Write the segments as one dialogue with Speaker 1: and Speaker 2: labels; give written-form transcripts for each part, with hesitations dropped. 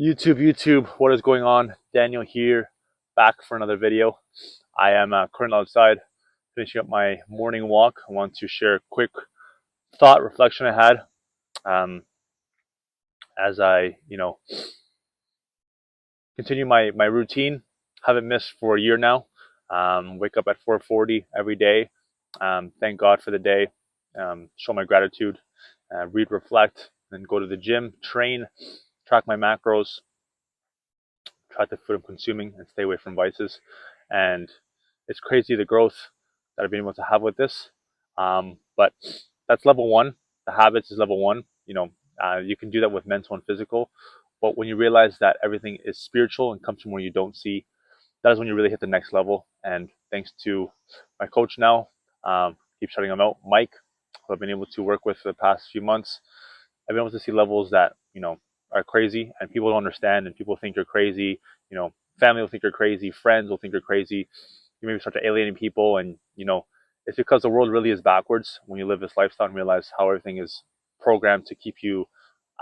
Speaker 1: YouTube, what is going on? Daniel here, back for another video. I am currently outside, finishing up my morning walk. I want to share a quick thought reflection I had as I, continue my routine. Haven't missed for a year now. Wake up at 4:40 every day. Thank God for the day. Show my gratitude. Read, reflect, then go to the gym, train, track my macros, track the food I'm consuming, and stay away from vices. And it's crazy the growth that I've been able to have with this. But that's level one. The habits is level one. You can do that with mental and physical. But when you realize that everything is spiritual and comes from where you don't see, that is when you really hit the next level. And thanks to my coach now, keep shouting him out, Mike, who I've been able to work with for the past few months. I've been able to see levels that are crazy, and people don't understand, and people think you're crazy. Family will think you're crazy, friends will think you're crazy. You maybe start to alienating people, and it's because the world really is backwards when you live this lifestyle and realize how everything is programmed to keep you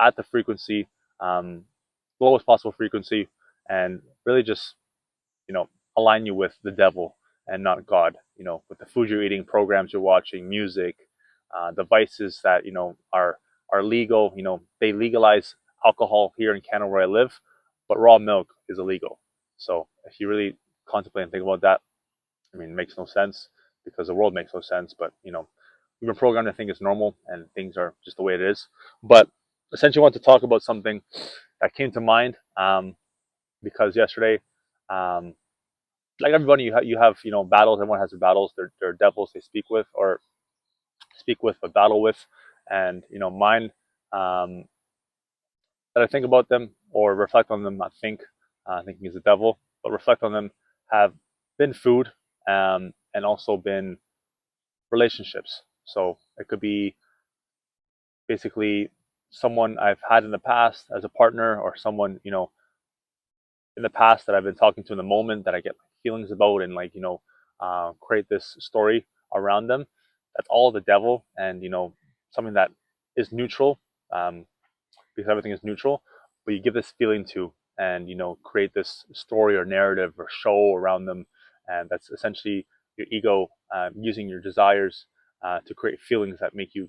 Speaker 1: at the frequency, lowest possible frequency, and really just you know align you with the devil and not God. With the food you're eating, programs you're watching, music, the vices that are legal. They legalize alcohol here in Canada where I live, but raw milk is illegal. So if you really contemplate and think about that, I mean, it makes no sense because the world makes no sense. But we've been programmed to think it's normal and things are just the way it is. But essentially, I want to talk about something that came to mind because yesterday, um, like everybody, you have battles. Everyone has their battles. Their devils they speak with, but battle with, and mine. Um, that I think about them or reflect on them, not think. Thinking is the devil, but reflect on them have been food, and also been relationships. So it could be basically someone I've had in the past as a partner, or someone in the past that I've been talking to in the moment that I get feelings about, and create this story around them. That's all the devil, and something that is neutral, because everything is neutral, but you give this feeling to, and create this story or narrative or show around them, and that's essentially your ego using your desires to create feelings that make you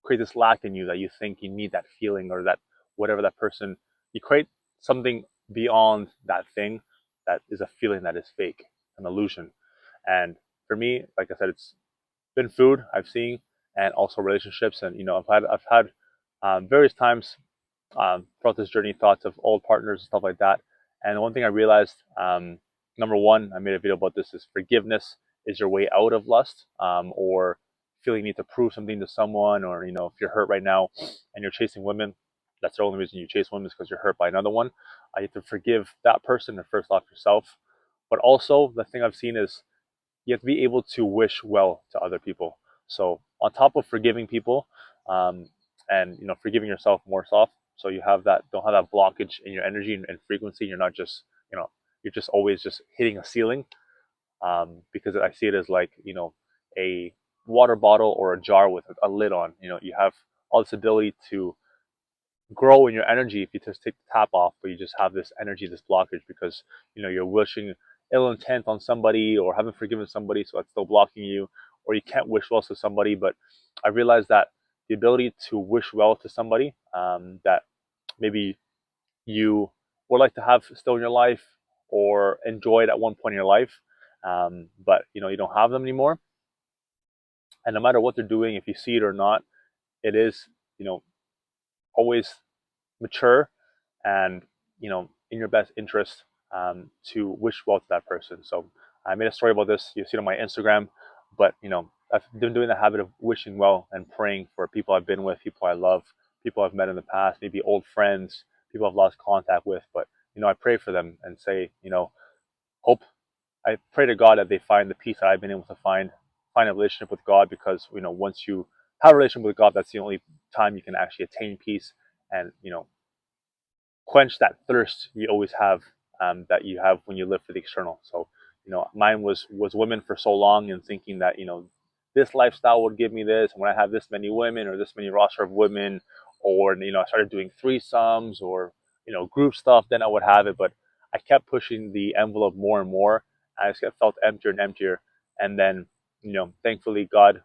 Speaker 1: create this lack in you, that you think you need that feeling, or that whatever that person, you create something beyond that thing that is a feeling that is fake, an illusion. And for me, like I said, it's been food I've seen, and also relationships. And I've had various times throughout this journey thoughts of old partners and stuff like that. And the one thing I realized, number one, I made a video about this, is forgiveness is your way out of lust, or feeling you need to prove something to someone, or if you're hurt right now and you're chasing women, that's the only reason you chase women, is because you're hurt by another one. You have to forgive that person and first off yourself. But also the thing I've seen is you have to be able to wish well to other people. So on top of forgiving people, um, and forgiving yourself more soft, so you have that don't have that blockage in your energy and frequency. You're not just you're just always just hitting a ceiling, because I see it as like a water bottle or a jar with a lid on. You have all this ability to grow in your energy if you just take the tap off, but you just have this energy, this blockage, because you're wishing ill intent on somebody or haven't forgiven somebody, so that's still blocking you, or you can't wish well to somebody. But I realized that the ability to wish well to somebody, that maybe you would like to have still in your life or enjoyed at one point in your life, but you don't have them anymore. And no matter what they're doing, if you see it or not, it is always mature, and in your best interest, to wish well to that person. So I made a story about this. You see it on my Instagram, but I've been doing the habit of wishing well and praying for people I've been with, people I love, people I've met in the past, maybe old friends, people I've lost contact with. But I pray for them and say, hope. I pray to God that they find the peace that I've been able to find a relationship with God, because once you have a relationship with God, that's the only time you can actually attain peace, and quench that thirst you always have, that you have when you live for the external. So mine was women for so long, and thinking that this lifestyle would give me this, and when I have this many women or this many roster of women, or I started doing threesomes, or group stuff, then I would have it. But I kept pushing the envelope more and more. I just felt emptier and emptier. And then, thankfully, God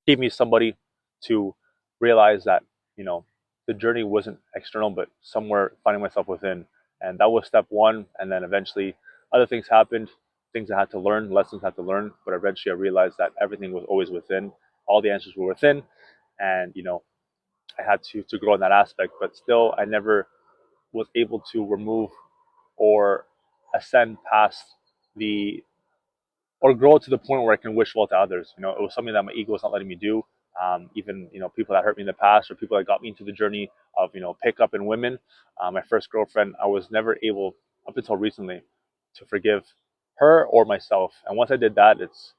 Speaker 1: gave me somebody to realize that, you know, the journey wasn't external, but somewhere finding myself within. And that was step one. And then eventually other things happened, things I had to learn, lessons I had to learn. But eventually I realized that everything was always within. All the answers were within. And, I had to grow in that aspect. But still, I never was able to remove or ascend past the or grow to the point where I can wish well to others. It was something that my ego was not letting me do. Even people that hurt me in the past or people that got me into the journey of pickup in women. My first girlfriend, I was never able up until recently to forgive her or myself. And once I did that, it's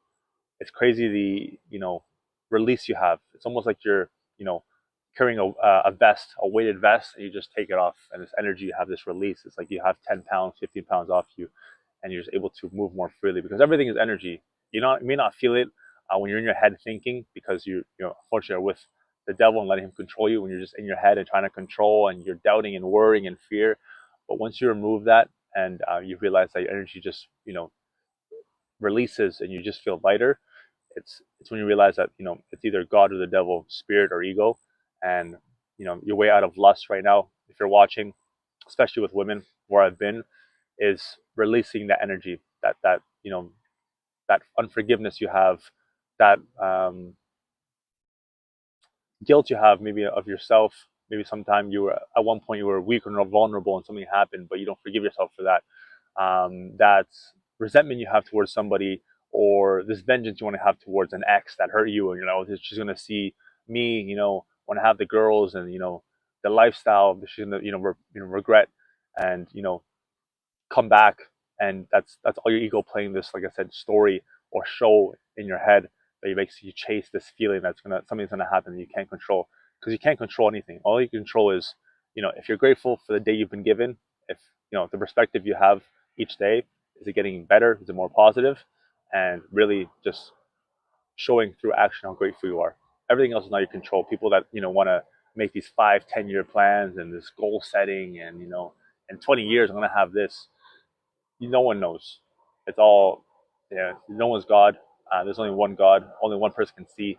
Speaker 1: crazy the release you have. It's almost like you're carrying a vest, a weighted vest, and you just take it off, and this energy you have this release. It's like you have 10 pounds, 15 pounds off you, and you're just able to move more freely because everything is energy. You may not feel it when you're in your head thinking because unfortunately are with the devil and letting him control you when you're just in your head and trying to control and you're doubting and worrying and fear. But once you remove that and you realize that your energy just releases and you just feel lighter, it's when you realize that it's either God or the devil, spirit or ego, and your way out of lust right now. If you're watching, especially with women, where I've been, is releasing that energy, that unforgiveness you have, that guilt you have maybe of yourself. Maybe sometime you were at one point you were weak or vulnerable and something happened, but you don't forgive yourself for that. That resentment you have towards somebody, or this vengeance you want to have towards an ex that hurt you, and it's just gonna see me, want to have the girls and the lifestyle. She's gonna regret and come back, and that's all your ego playing this, like I said, story or show in your head that makes you chase this feeling that's something's gonna happen that you can't control, because you can't control anything. All you can control is if you're grateful for the day you've been given, if the perspective you have each day, is it getting better, is it more positive, and really just showing through action how grateful you are. Everything else is not your control. People that want to make these 5-10 year plans and this goal setting, and in 20 years I'm gonna have this. No one knows. It's all, yeah. No one's God. There's only one God. Only one person can see.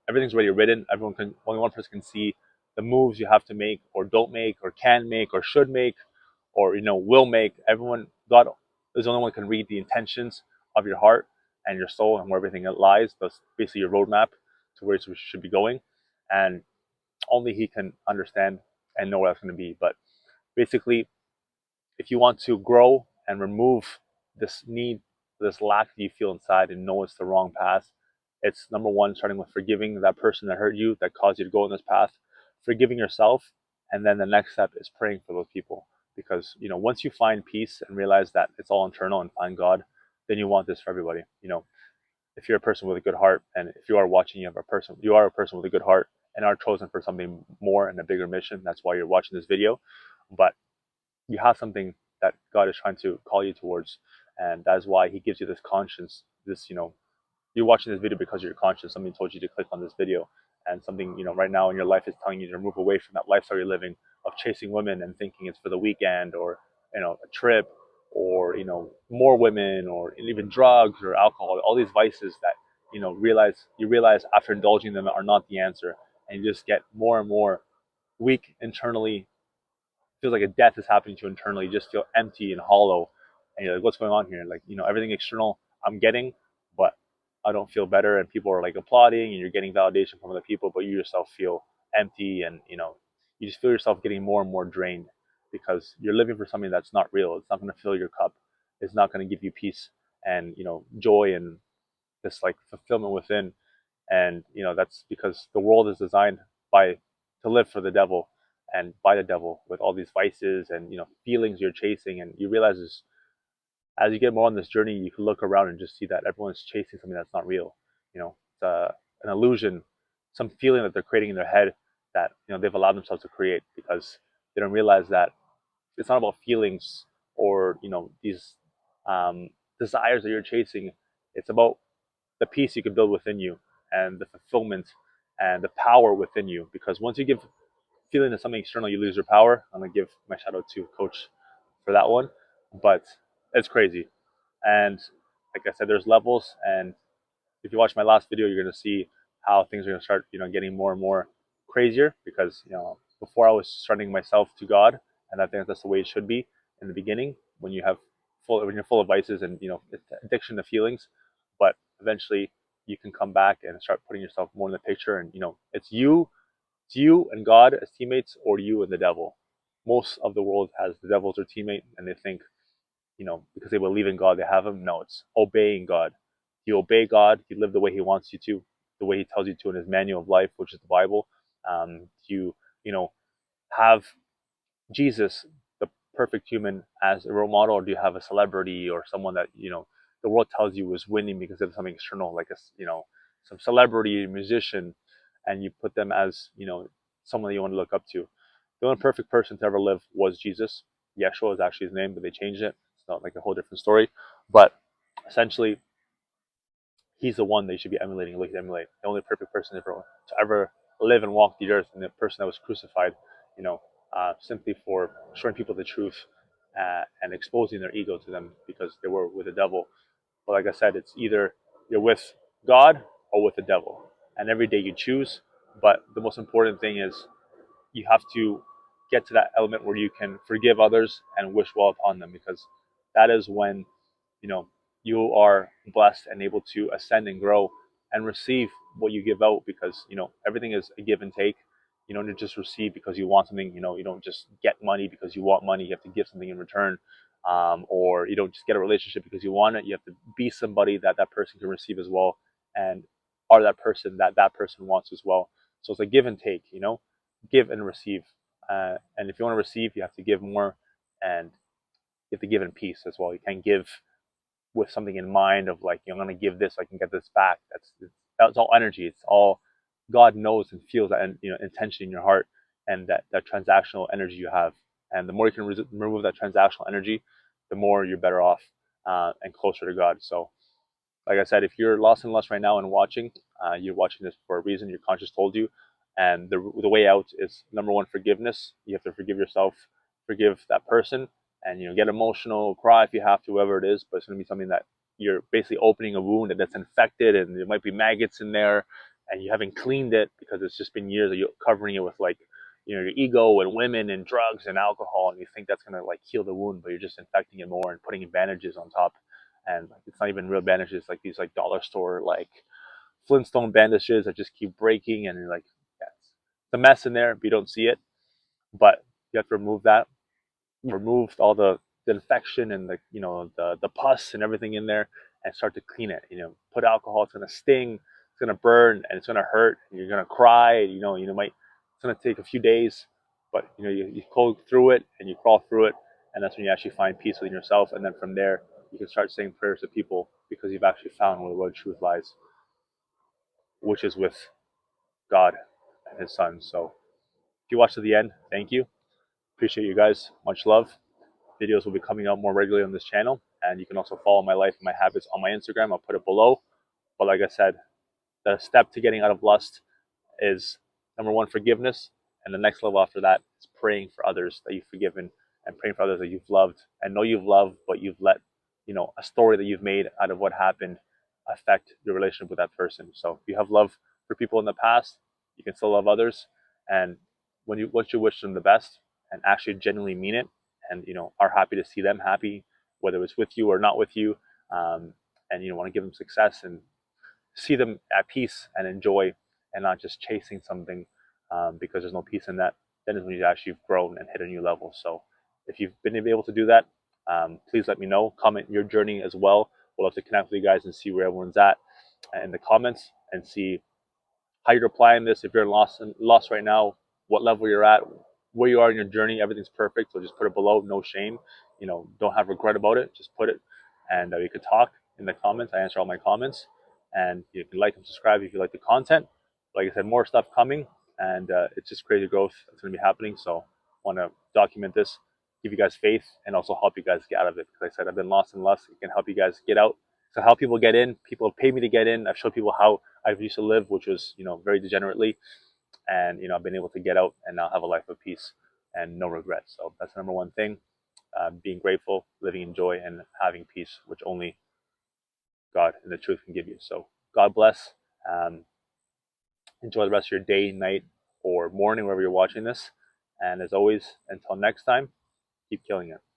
Speaker 1: Everything's already written. Only one person can see the moves you have to make, or don't make, or can make, or should make, or will make. God is the only one who can read the intentions of your heart and your soul and where everything lies. That's basically your roadmap to where you should be going, and only He can understand and know where that's going to be. But basically, if you want to grow and remove this need, this lack that you feel inside and know it's the wrong path, it's number one, starting with forgiving that person that hurt you, that caused you to go in this path, forgiving yourself. And then the next step is praying for those people. Because, once you find peace and realize that it's all internal and find God, then you want this for everybody. If you're a person with a good heart, and if you are watching, you are a person with a good heart and are chosen for something more and a bigger mission. That's why you're watching this video. But you have something that God is trying to call you towards, and that's why He gives you this conscience. You're watching this video because of your conscience. Something told you to click on this video, and something right now in your life is telling you to move away from that lifestyle you're living of chasing women and thinking it's for the weekend, or a trip, or more women, or even drugs or alcohol. All these vices that you realize after indulging them are not the answer, and you just get more and more weak internally. Feels like a death is happening to you internally. You just feel empty and hollow, and you're like, "What's going on here?" Like everything external I'm getting, but I don't feel better, and people are like applauding, and you're getting validation from other people, but you yourself feel empty, and you just feel yourself getting more and more drained because you're living for something that's not real. It's not going to fill your cup. It's not going to give you peace and joy and this like fulfillment within. And that's because the world is designed by to live for the devil and by the devil, with all these vices and feelings you're chasing. And you realize as you get more on this journey, you can look around and just see that everyone's chasing something that's not real. It's an illusion, some feeling that they're creating in their head that they've allowed themselves to create, because they don't realize that it's not about feelings or these desires that you're chasing. It's about the peace you can build within you, and the fulfillment and the power within you. Because once you give feeling that something external, you lose your power. I'm gonna give my shout out to Coach for that one, but it's crazy. And like I said, there's levels, and if you watch my last video, you're gonna see how things are gonna start, getting more and more crazier because before I was surrendering myself to God, and I think that's the way it should be in the beginning when you're full of vices and it's addiction to feelings, but eventually you can come back and start putting yourself more in the picture, and it's you and God as teammates, or you and the devil. Most of the world has the devil as their teammate, and they think because they believe in God, they have him. No, it's obeying God. You obey God, you live the way he wants you to, the way he tells you to in his manual of life, which is the Bible. You have Jesus, the perfect human, as a role model, or do you have a celebrity or someone that the world tells you is winning because of something external, like some celebrity musician, and you put them as someone that you want to look up to? The only perfect person to ever live was Jesus. Yeshua is actually his name, but they changed it. It's not like a whole different story. But essentially, he's the one they should be emulating, looking to emulate. The only perfect person to ever live and walk the earth, and the person that was crucified, simply for showing people the truth and exposing their ego to them because they were with the devil. But like I said, it's either you're with God or with the devil, and every day you choose. But the most important thing is you have to get to that element where you can forgive others and wish well upon them, because that is when you know you are blessed and able to ascend and grow and receive what you give out, because everything is a give and take. You don't just receive because you want something. You don't just get money because you want money. You have to give something in return. Or you don't just get a relationship because you want it. You have to be somebody that that person can receive as well, and are that person that that person wants as well. So it's a give and take. Give and receive. And if you want to receive, you have to give more, and you have to give in peace as well. You can't give with something in mind of like, I'm going to give this so I can get this back. That's all energy. It's all God knows and feels that, and intention in your heart, and that transactional energy you have. And the more you can remove that transactional energy, the more you're better off and closer to God. So, like I said, if you're lost in lust right now and watching, you're watching this for a reason. Your conscience told you, and the way out is, number one, forgiveness. You have to forgive yourself, forgive that person, and get emotional, cry if you have to, whoever it is. But it's going to be something that you're basically opening a wound that's infected, and there might be maggots in there, and you haven't cleaned it because it's just been years of you covering it with like your ego and women and drugs and alcohol, and you think that's going to like heal the wound, but you're just infecting it more and putting bandages on top. And like, it's not even real bandages, like these like dollar store like Flintstone bandages that just keep breaking, and you're like, yeah, it's a mess in there, but you don't see it. But you have to remove that, remove all the infection and the pus and everything in there, and start to clean it. Put alcohol, it's gonna sting, it's gonna burn, and it's gonna hurt. And you're gonna cry. Might it's gonna take a few days, but you go through it and you crawl through it, and that's when you actually find peace within yourself. And then from there, you can start saying prayers to people because you've actually found where the real truth lies, which is with God and His Son. So if you watch to the end, thank you. Appreciate you guys. Much love. Videos will be coming out more regularly on this channel, and you can also follow my life and my habits on my Instagram. I'll put it below. But like I said, the step to getting out of lust is, number one, forgiveness, and the next level after that is praying for others that you've forgiven, and praying for others that you've loved and know you've loved, but you've let a story that you've made out of what happened affect your relationship with that person. So if you have love for people in the past, you can still love others, and once you wish them the best and actually genuinely mean it, and are happy to see them happy, whether it's with you or not with you, and want to give them success and see them at peace and enjoy, and not just chasing something because there's no peace in that, then is when you actually grown and hit a new level. So if you've been able to do that, please let me know. Comment your journey as well. We'll love to connect with you guys and see where everyone's at in the comments, and see how you're applying this. If you're lost right now, what level you're at, where you are in your journey. Everything's perfect, so just put it below. No shame. Don't have regret about it. Just put it, and we could talk in the comments. I answer all my comments, and you can like and subscribe if you like the content. Like I said, more stuff coming, and it's just crazy growth that's going to be happening. So I want to document this, give you guys faith, and also help you guys get out of it. Because like I said, I've been lost in lust. It can help you guys get out. So how people get in, people have paid me to get in. I've showed people how I used to live, which was very degenerately, and I've been able to get out and now have a life of peace and no regrets. So that's the number one thing: being grateful, living in joy, and having peace, which only God and the truth can give you. So God bless. Um, Enjoy the rest of your day, night, or morning, wherever you're watching this. And as always, until next time, keep killing it.